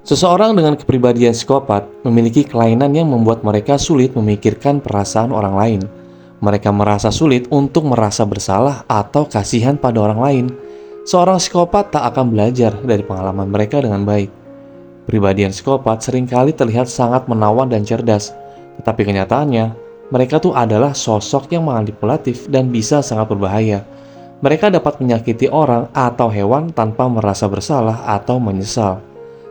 Seseorang dengan kepribadian psikopat memiliki kelainan yang membuat mereka sulit memikirkan perasaan orang lain. Mereka merasa sulit untuk merasa bersalah atau kasihan pada orang lain. Seorang psikopat tak akan belajar dari pengalaman mereka dengan baik. Kepribadian psikopat seringkali terlihat sangat menawan dan cerdas, tetapi kenyataannya, mereka tuh adalah sosok yang manipulatif dan bisa sangat berbahaya. Mereka dapat menyakiti orang atau hewan tanpa merasa bersalah atau menyesal.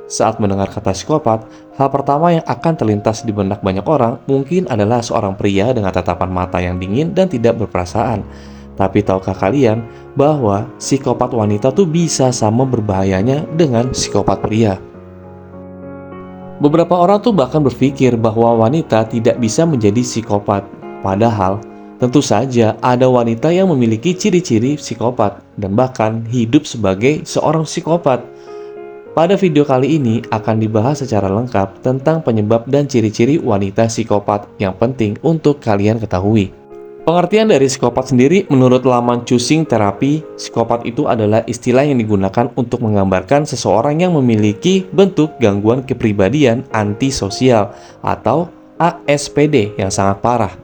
Saat mendengar kata psikopat, hal pertama yang akan terlintas di benak banyak orang mungkin adalah seorang pria dengan tatapan mata yang dingin dan tidak berperasaan. Tapi tahukah kalian bahwa psikopat wanita tuh bisa sama berbahayanya dengan psikopat pria? Beberapa orang tuh bahkan berpikir bahwa wanita tidak bisa menjadi psikopat. Padahal, tentu saja ada wanita yang memiliki ciri-ciri psikopat dan bahkan hidup sebagai seorang psikopat. Pada video kali ini akan dibahas secara lengkap tentang penyebab dan ciri-ciri wanita psikopat yang penting untuk kalian ketahui. Pengertian dari psikopat sendiri menurut laman Cushing Therapy, psikopat itu adalah istilah yang digunakan untuk menggambarkan seseorang yang memiliki bentuk gangguan kepribadian antisosial atau ASPD yang sangat parah.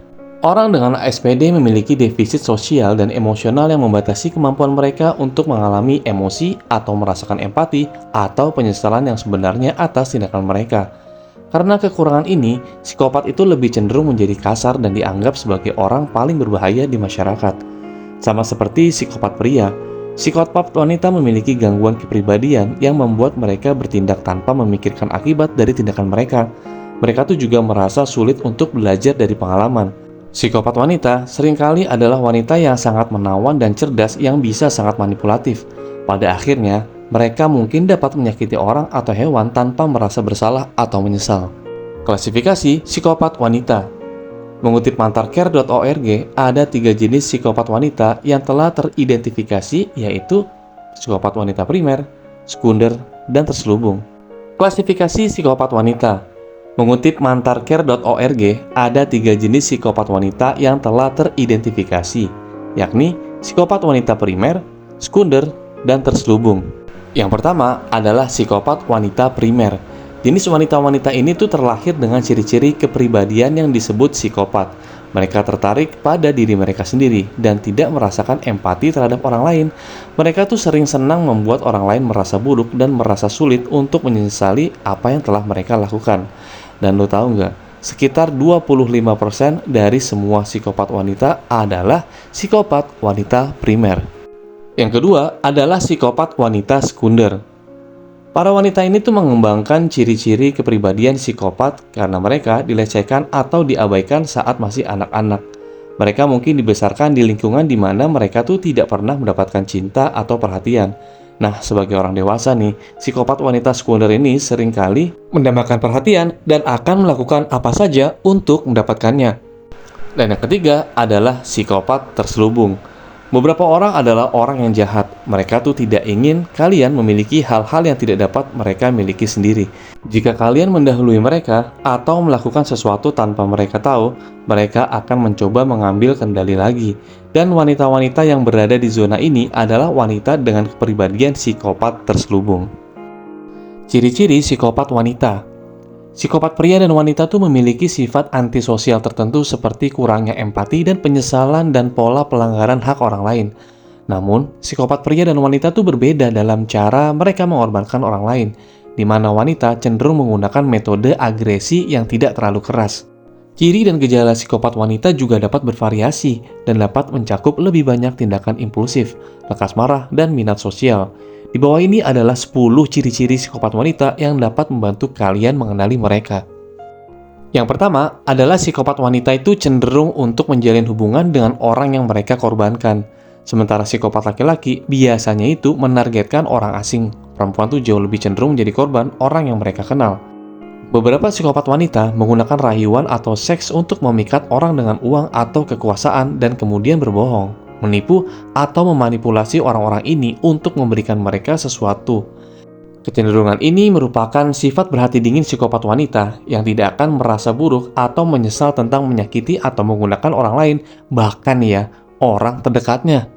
Orang dengan ASPD memiliki defisit sosial dan emosional yang membatasi kemampuan mereka untuk mengalami emosi atau merasakan empati atau penyesalan yang sebenarnya atas tindakan mereka. Karena kekurangan ini, psikopat itu lebih cenderung menjadi kasar dan dianggap sebagai orang paling berbahaya di masyarakat. Sama seperti psikopat pria, psikopat wanita memiliki gangguan kepribadian yang membuat mereka bertindak tanpa memikirkan akibat dari tindakan mereka. Mereka tuh juga merasa sulit untuk belajar dari pengalaman. Psikopat wanita seringkali adalah wanita yang sangat menawan dan cerdas yang bisa sangat manipulatif. Pada akhirnya, mereka mungkin dapat menyakiti orang atau hewan tanpa merasa bersalah atau menyesal. Klasifikasi psikopat wanita. Mengutip mantarcare.org, ada 3 jenis psikopat wanita yang telah teridentifikasi, yaitu psikopat wanita primer, sekunder, dan terselubung. Klasifikasi psikopat wanita. Mengutip mantarcare.org, ada 3 jenis psikopat wanita yang telah teridentifikasi, yakni psikopat wanita primer, sekunder, dan terselubung. Yang pertama adalah psikopat wanita primer. Jenis wanita-wanita ini tuh terlahir dengan ciri-ciri kepribadian yang disebut psikopat. Mereka tertarik pada diri mereka sendiri dan tidak merasakan empati terhadap orang lain. Mereka tuh sering senang membuat orang lain merasa buruk dan merasa sulit untuk menyesali apa yang telah mereka lakukan. Dan lo tahu nggak? Sekitar 25% dari semua psikopat wanita adalah psikopat wanita primer. Yang kedua adalah psikopat wanita sekunder. Para wanita ini tuh mengembangkan ciri-ciri kepribadian psikopat karena mereka dilecehkan atau diabaikan saat masih anak-anak. Mereka mungkin dibesarkan di lingkungan di mana mereka tuh tidak pernah mendapatkan cinta atau perhatian. Nah, sebagai orang dewasa nih, psikopat wanita sekunder ini seringkali mendambakan perhatian dan akan melakukan apa saja untuk mendapatkannya. Dan yang ketiga adalah psikopat terselubung. Beberapa orang adalah orang yang jahat. Mereka tuh tidak ingin kalian memiliki hal-hal yang tidak dapat mereka miliki sendiri. Jika kalian mendahului mereka atau melakukan sesuatu tanpa mereka tahu, mereka akan mencoba mengambil kendali lagi. Dan wanita-wanita yang berada di zona ini adalah wanita dengan kepribadian psikopat terselubung. Ciri-ciri psikopat wanita. Psikopat pria dan wanita tuh memiliki sifat antisosial tertentu seperti kurangnya empati dan penyesalan dan pola pelanggaran hak orang lain. Namun, psikopat pria dan wanita tuh berbeda dalam cara mereka mengorbankan orang lain, di mana wanita cenderung menggunakan metode agresi yang tidak terlalu keras. Ciri dan gejala psikopat wanita juga dapat bervariasi dan dapat mencakup lebih banyak tindakan impulsif, lekas marah, dan minat sosial. Di bawah ini adalah 10 ciri-ciri psikopat wanita yang dapat membantu kalian mengenali mereka. Yang pertama adalah psikopat wanita itu cenderung untuk menjalin hubungan dengan orang yang mereka korbankan. Sementara psikopat laki-laki biasanya itu menargetkan orang asing. Perempuan tuh jauh lebih cenderung menjadi korban orang yang mereka kenal. Beberapa psikopat wanita menggunakan rayuan atau seks untuk memikat orang dengan uang atau kekuasaan dan kemudian berbohong, menipu, atau memanipulasi orang-orang ini untuk memberikan mereka sesuatu. Kecenderungan ini merupakan sifat berhati dingin psikopat wanita yang tidak akan merasa buruk atau menyesal tentang menyakiti atau menggunakan orang lain, bahkan ya, orang terdekatnya.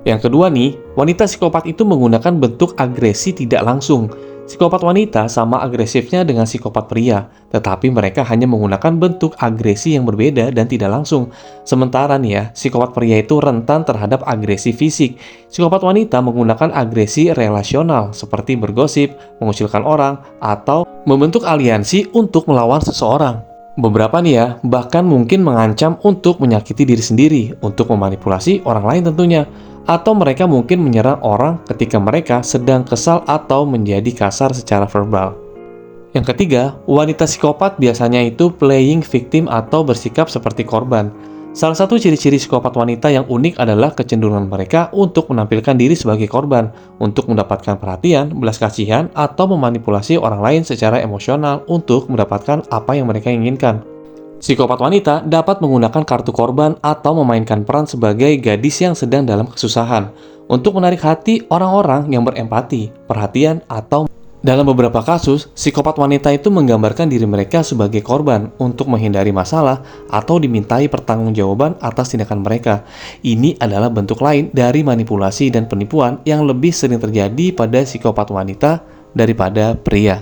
Yang kedua nih, wanita psikopat itu menggunakan bentuk agresi tidak langsung. Psikopat wanita sama agresifnya dengan psikopat pria, tetapi mereka hanya menggunakan bentuk agresi yang berbeda dan tidak langsung. Sementara nih ya, psikopat pria itu rentan terhadap agresi fisik. Psikopat wanita menggunakan agresi relasional seperti bergosip, mengucilkan orang, atau membentuk aliansi untuk melawan seseorang. Beberapa nih ya, bahkan mungkin mengancam untuk menyakiti diri sendiri, untuk memanipulasi orang lain tentunya. Atau mereka mungkin menyerang orang ketika mereka sedang kesal atau menjadi kasar secara verbal. Yang ketiga, wanita psikopat biasanya itu playing victim atau bersikap seperti korban. Salah satu ciri-ciri psikopat wanita yang unik adalah kecenderungan mereka untuk menampilkan diri sebagai korban, untuk mendapatkan perhatian, belas kasihan, atau memanipulasi orang lain secara emosional untuk mendapatkan apa yang mereka inginkan. Psikopat wanita dapat menggunakan kartu korban atau memainkan peran sebagai gadis yang sedang dalam kesusahan untuk menarik hati orang-orang yang berempati, perhatian, atau dalam beberapa kasus, psikopat wanita itu menggambarkan diri mereka sebagai korban untuk menghindari masalah atau dimintai pertanggungjawaban atas tindakan mereka. Ini adalah bentuk lain dari manipulasi dan penipuan yang lebih sering terjadi pada psikopat wanita daripada pria.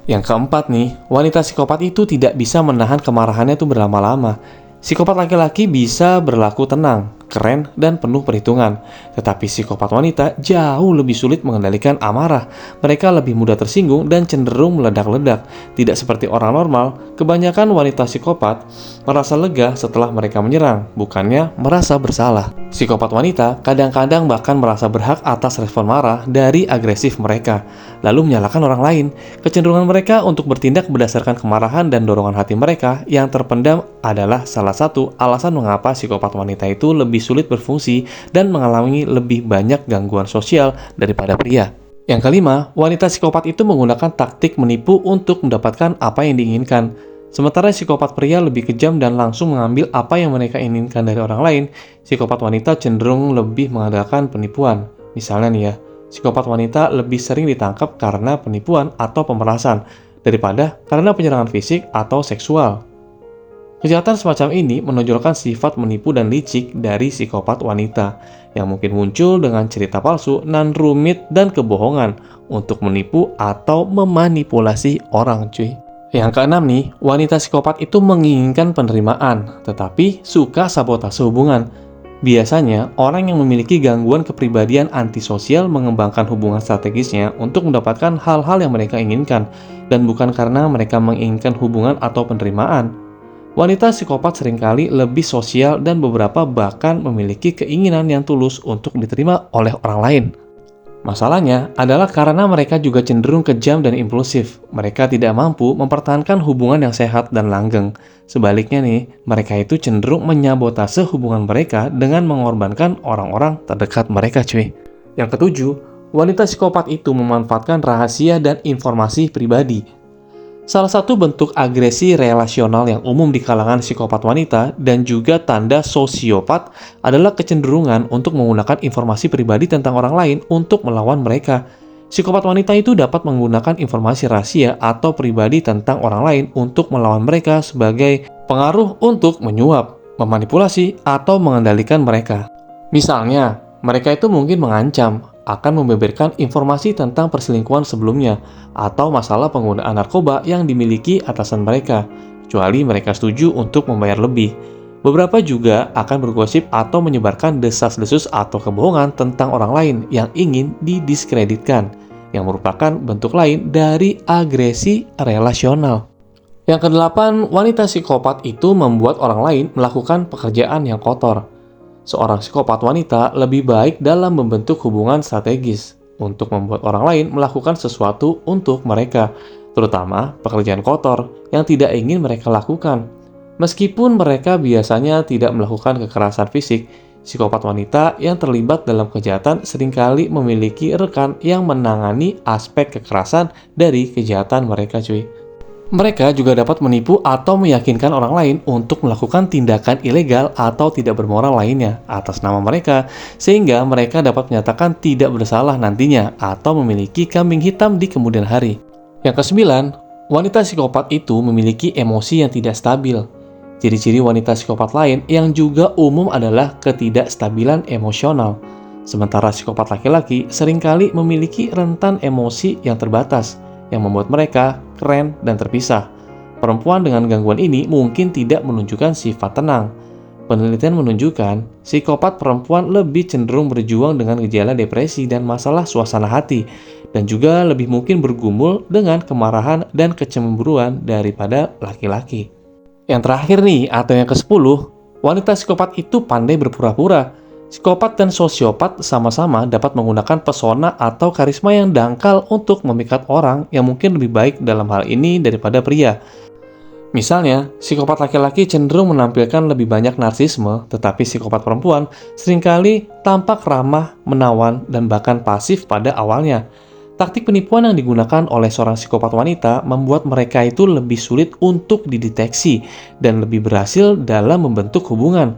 Yang keempat nih, wanita psikopat itu tidak bisa menahan kemarahannya itu berlama-lama. Psikopat laki-laki bisa berlaku tenang, keren, dan penuh perhitungan. Tetapi psikopat wanita jauh lebih sulit mengendalikan amarah. Mereka lebih mudah tersinggung dan cenderung meledak-ledak. Tidak seperti orang normal, kebanyakan wanita psikopat merasa lega setelah mereka menyerang, bukannya merasa bersalah. Psikopat wanita kadang-kadang bahkan merasa berhak atas respon marah dari agresif mereka, lalu menyalahkan orang lain. Kecenderungan mereka untuk bertindak berdasarkan kemarahan dan dorongan hati mereka yang terpendam adalah salah satu alasan mengapa psikopat wanita itu lebih sulit berfungsi dan mengalami lebih banyak gangguan sosial daripada pria. Yang kelima, wanita psikopat itu menggunakan taktik menipu untuk mendapatkan apa yang diinginkan. Sementara psikopat pria lebih kejam dan langsung mengambil apa yang mereka inginkan dari orang lain, psikopat wanita cenderung lebih mengandalkan penipuan. Misalnya nih ya, psikopat wanita lebih sering ditangkap karena penipuan atau pemerasan daripada karena penyerangan fisik atau seksual. Kejahatan semacam ini menonjolkan sifat menipu dan licik dari psikopat wanita yang mungkin muncul dengan cerita palsu, nan rumit, dan kebohongan untuk menipu atau memanipulasi orang cuy. Yang keenam nih, wanita psikopat itu menginginkan penerimaan, tetapi suka sabotase hubungan. Biasanya, orang yang memiliki gangguan kepribadian antisosial mengembangkan hubungan strategisnya untuk mendapatkan hal-hal yang mereka inginkan, dan bukan karena mereka menginginkan hubungan atau penerimaan. Wanita psikopat seringkali lebih sosial dan beberapa bahkan memiliki keinginan yang tulus untuk diterima oleh orang lain. Masalahnya adalah karena mereka juga cenderung kejam dan impulsif. Mereka tidak mampu mempertahankan hubungan yang sehat dan langgeng. Sebaliknya nih, mereka itu cenderung menyabotase hubungan mereka dengan mengorbankan orang-orang terdekat mereka cuy. Yang ketujuh, wanita psikopat itu memanfaatkan rahasia dan informasi pribadi. Salah satu bentuk agresi relasional yang umum di kalangan psikopat wanita dan juga tanda sosiopat adalah kecenderungan untuk menggunakan informasi pribadi tentang orang lain untuk melawan mereka. Psikopat wanita itu dapat menggunakan informasi rahasia atau pribadi tentang orang lain untuk melawan mereka sebagai pengaruh untuk menyuap, memanipulasi, atau mengendalikan mereka. Misalnya, mereka itu mungkin mengancam akan membeberkan informasi tentang perselingkuhan sebelumnya atau masalah penggunaan narkoba yang dimiliki atasan mereka, kecuali mereka setuju untuk membayar lebih. Beberapa juga akan bergosip atau menyebarkan desas-desus atau kebohongan tentang orang lain yang ingin didiskreditkan, yang merupakan bentuk lain dari agresi relasional. Yang kedelapan, wanita psikopat itu membuat orang lain melakukan pekerjaan yang kotor. Seorang psikopat wanita lebih baik dalam membentuk hubungan strategis untuk membuat orang lain melakukan sesuatu untuk mereka, terutama pekerjaan kotor yang tidak ingin mereka lakukan. Meskipun mereka biasanya tidak melakukan kekerasan fisik, psikopat wanita yang terlibat dalam kejahatan seringkali memiliki rekan yang menangani aspek kekerasan dari kejahatan mereka cuy. Mereka juga dapat menipu atau meyakinkan orang lain untuk melakukan tindakan ilegal atau tidak bermoral lainnya atas nama mereka, sehingga mereka dapat menyatakan tidak bersalah nantinya atau memiliki kambing hitam di kemudian hari. Yang kesembilan, wanita psikopat itu memiliki emosi yang tidak stabil. Ciri-ciri wanita psikopat lain yang juga umum adalah ketidakstabilan emosional. Sementara psikopat laki-laki seringkali memiliki rentan emosi yang terbatas, yang membuat mereka keren dan terpisah. Perempuan dengan gangguan ini mungkin tidak menunjukkan sifat tenang. Penelitian menunjukkan psikopat perempuan lebih cenderung berjuang dengan gejala depresi dan masalah suasana hati, dan juga lebih mungkin bergumul dengan kemarahan dan kecemburuan daripada laki-laki. Yang terakhir nih, atau yang ke-10, wanita psikopat itu pandai berpura-pura. Psikopat dan sosiopat sama-sama dapat menggunakan pesona atau karisma yang dangkal untuk memikat orang yang mungkin lebih baik dalam hal ini daripada pria. Misalnya, psikopat laki-laki cenderung menampilkan lebih banyak narsisme, tetapi psikopat perempuan seringkali tampak ramah, menawan, dan bahkan pasif pada awalnya. Taktik penipuan yang digunakan oleh seorang psikopat wanita membuat mereka itu lebih sulit untuk dideteksi dan lebih berhasil dalam membentuk hubungan.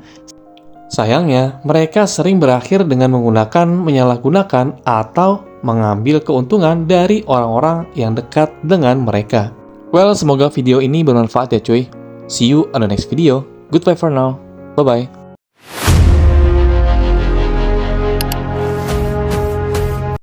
Sayangnya, mereka sering berakhir dengan menyalahgunakan atau mengambil keuntungan dari orang-orang yang dekat dengan mereka. Well, semoga video ini bermanfaat ya cuy. See you on the next video. Goodbye for now. Bye-bye.